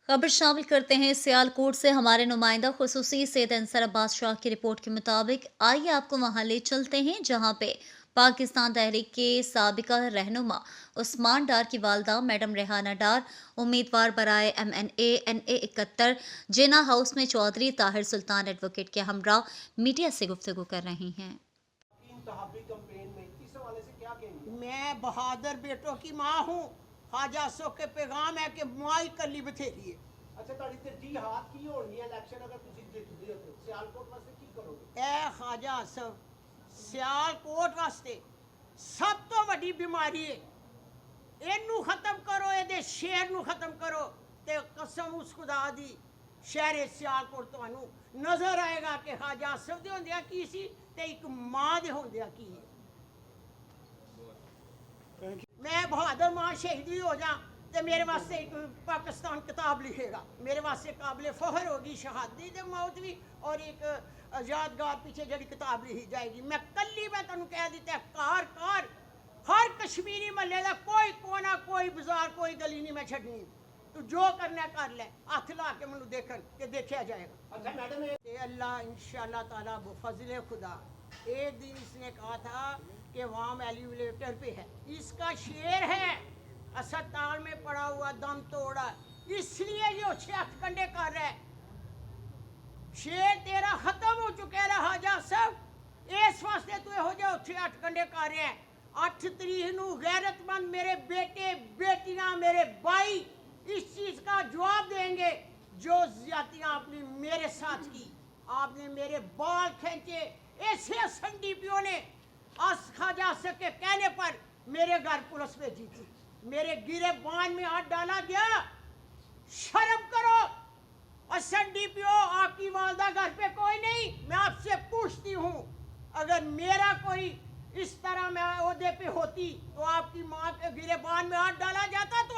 खबर शामिल करते हैं सियालकोट से हमारे नुमाइंदा खुसूसी सैयद अंसर अब्बास शाह की रिपोर्ट के मुताबिक। आइए आपको वहां ले चलते हैं जहां पे पाकिस्तान तहरीक के साबिका रहनुमा उस्मान डार की वालदा मैडम रेहाना डार उम्मीदवार बराए MNA NA 71 जिना हाउस में चौधरी ताहिर सुल्तान एडवोकेट के हमरा मीडिया से गुफ्तगू कर रही हैं। मैं बहादुर बेटों की माँ हूँ। ख्वाजा सो के पैगाम है कि माई कली बथेरी है। अच्छा ਤੁਹਾਡੀ ਤਰਜੀਹਾਤ ਕੀ ਹੋਣੀ ਹੈ ਇਲੈਕਸ਼ਨ ਅਗਰ ਤੁਸੀਂ ਜਿੱਤਦੇ ਹੋ ਸਿਆਲਕੋਟ ਵਾਸਤੇ ਕੀ ਕਰੋਗੇ ए ख्वाजा सब सियालकोट वास्ते सब तो वड्डी बीमारी है। इनू खत्म करो, ये शेर नू खत्म करो ते कसम उस खुदा दी शहर सियालकोट तुहानू नजर आएगा कि ख्वाजा सब दे होंदिया की सी ते एक मां दे होंदिया की है। मैं बहादुर मां शहीद भी हो जा तो मेरे वास्ते एक पाकिस्तान किताब लिखेगा। मेरे वास्ते काबिल फख्र होगी शहादत दी मौत भी और एक यादगार पीछे जड़ी किताब लिखी जाएगी। मैं कली मैं तेन कह दिता कार कार हर कश्मीरी महल्ले का कोई कोना कोई बाजार कोई गली नहीं मैं छड़नी। तू जो करना कर ले, हथ ला के मैं देखन के देखा जाएगा। अच्छा मैडम अल्लाह इंशाअल्लाह ताला बफजल खुदा एक दिन इसने कहा था कि वाम एलिवेटर पे है, इसका शेर है अस्पताल में पड़ा हुआ दम तोड़ा, इसलिए ये 6 हथ कंडे कर रहा है। शेर तेरा खत्म हो चुका है हाजा सब, इस वास्ते तू हो जा 6 हथ कंडे कर रहा है। 8 तरीक नू गैरतमंद मेरे बेटे बेटियां मेरे भाई इस चीज का जवाब देंगे जो ज्यादतियां आपने मेरे साथ की। आपने मेरे बाल खींचे, ऐसे संडीपियों ने अस ख्वाजा से के कहने पर मेरे घर पुलिस भेजी थी, मेरे गिरेबान में हाथ डाला गया। शर्म करो SNDPO, आपकी वालदा घर पे कोई नहीं। मैं आपसे पूछती हूँ अगर मेरा कोई इस तरह मैं ओहदे पे होती तो आपकी माँ के गिरेबान में हाथ डाला जाता तो